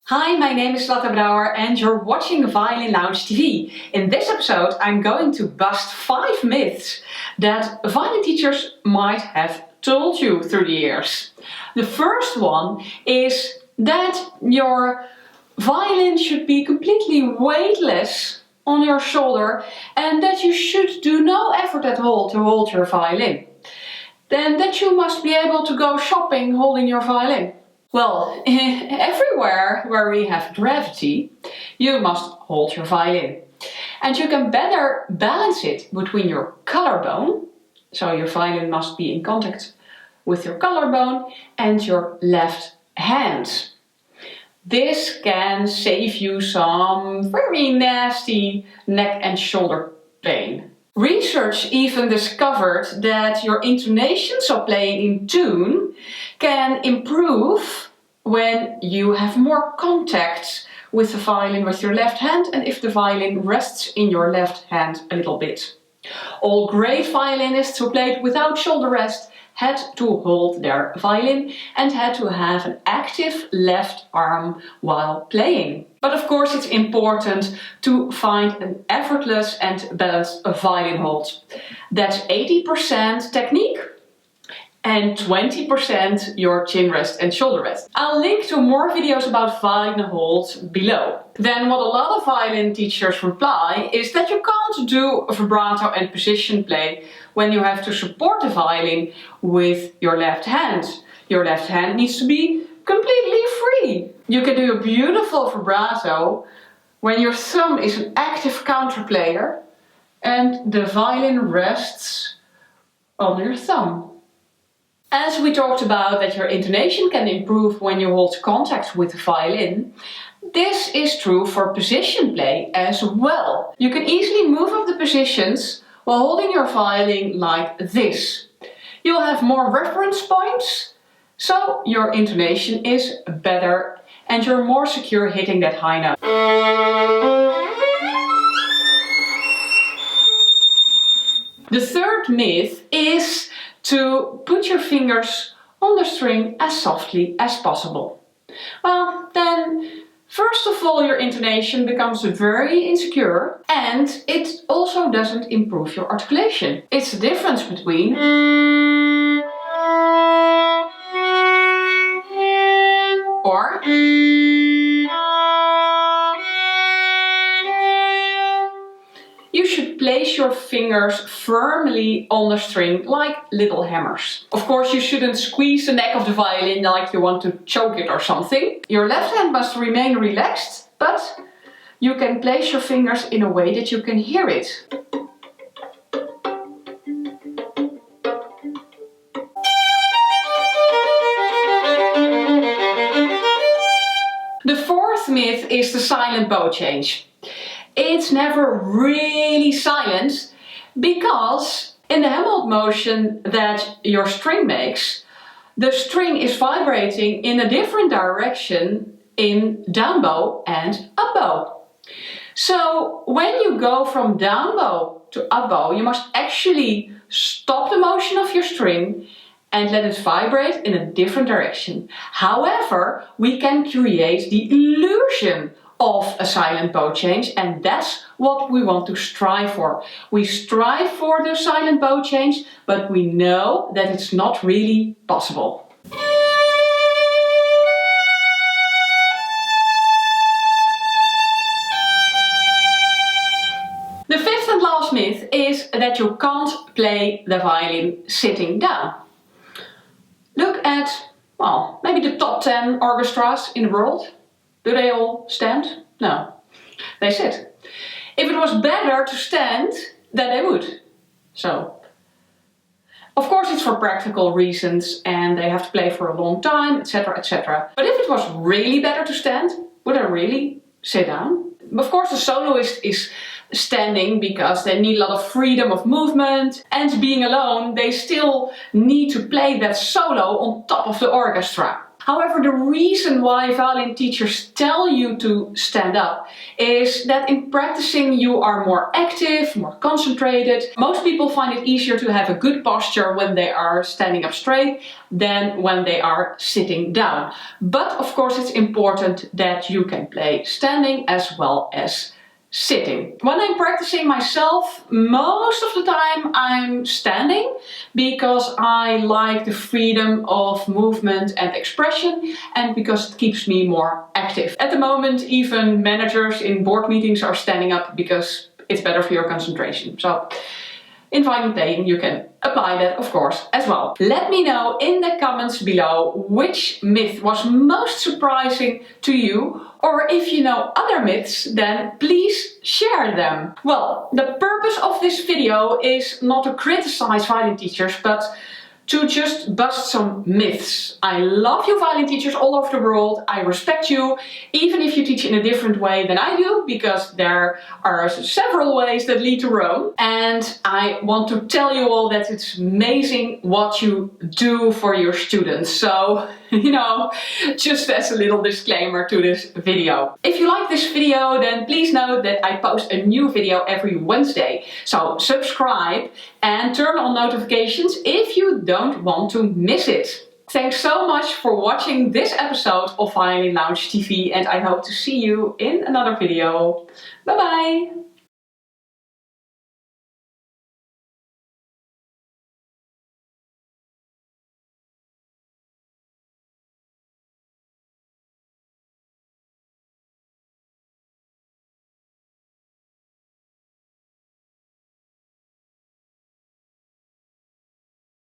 Hi, my name is Lotte Brouwer and you're watching Violin Lounge TV. In this episode I'm going to bust 5 myths that violin teachers might have told you through the years. The first one is that your violin should be completely weightless on your shoulder and that you should do no effort at all to hold your violin. Then that you must be able to go shopping holding your violin. Well, everywhere where we have gravity, you must hold your violin. And you can better balance it between your collarbone, so your violin must be in contact with your collarbone, and your left hand. This can save you some very nasty neck and shoulder pain. Research even discovered that your intonation, so playing in tune, can improve when you have more contact with the violin with your left hand and if the violin rests in your left hand a little bit. All great violinists who played without shoulder rest had to hold their violin and had to have an active left arm while playing. But of course it's important to find an effortless and balanced violin hold. That's 80% technique and 20% your chin rest and shoulder rest. I'll link to more videos about violin holds below. Then what a lot of violin teachers reply is that you can't do vibrato and position play when you have to support the violin with your left hand. Your left hand needs to be completely free. You can do a beautiful vibrato when your thumb is an active counterplayer and the violin rests on your thumb. As we talked about that your intonation can improve when you hold contact with the violin, this is true for position play as well. You can easily move up the positions while holding your violin like this. You'll have more reference points, so your intonation is better and you're more secure hitting that high note. The third myth is to put your fingers on the string as softly as possible. Well, then first of all your intonation becomes very insecure and it also doesn't improve your articulation. It's the difference between or you should place your fingers firmly on the string like little hammers. Of course you shouldn't squeeze the neck of the violin like you want to choke it or something. Your left hand must remain relaxed, but you can place your fingers in a way that you can hear it. The fourth myth is the silent bow change. It's never really silent because in the hand motion that your string makes, the string is vibrating in a different direction in down bow and up bow. So when you go from down bow to up bow, you must actually stop the motion of your string and let it vibrate in a different direction. However, we can create the illusion of a silent bow change, and that's what we want to strive for. We strive for the silent bow change, but we know that it's not really possible. The fifth and last myth is that you can't play the violin sitting down. Look at, well, maybe the top 10 orchestras in the world. Do they all stand? No, they sit. If it was better to stand, then they would. So, of course it's for practical reasons and they have to play for a long time, etc, etc. But if it was really better to stand, would I really sit down? Of course the soloist is standing because they need a lot of freedom of movement, and being alone they still need to play that solo on top of the orchestra. However, the reason why violin teachers tell you to stand up is that in practicing you are more active, more concentrated. Most people find it easier to have a good posture when they are standing up straight than when they are sitting down. But of course it's important that you can play standing as well as sitting. When I'm practicing myself, most of the time I'm standing because I like the freedom of movement and expression and because it keeps me more active. At the moment, even managers in board meetings are standing up because it's better for your concentration. So in violin playing you can apply that, of course, as well. Let me know in the comments below which myth was most surprising to you, or if you know other myths, then please share them. Well, the purpose of this video is not to criticize violin teachers, but to just bust some myths. I love you violin teachers all over the world. I respect you, even if you teach in a different way than I do, because there are several ways that lead to Rome. And I want to tell you all that it's amazing what you do for your students. So, you know, just as a little disclaimer to this video. If you like this video, then please note that I post a new video every Wednesday. So subscribe and turn on notifications if you don't want to miss it. Thanks so much for watching this episode of Violin Lounge TV, and I hope to see you in another video. Bye bye!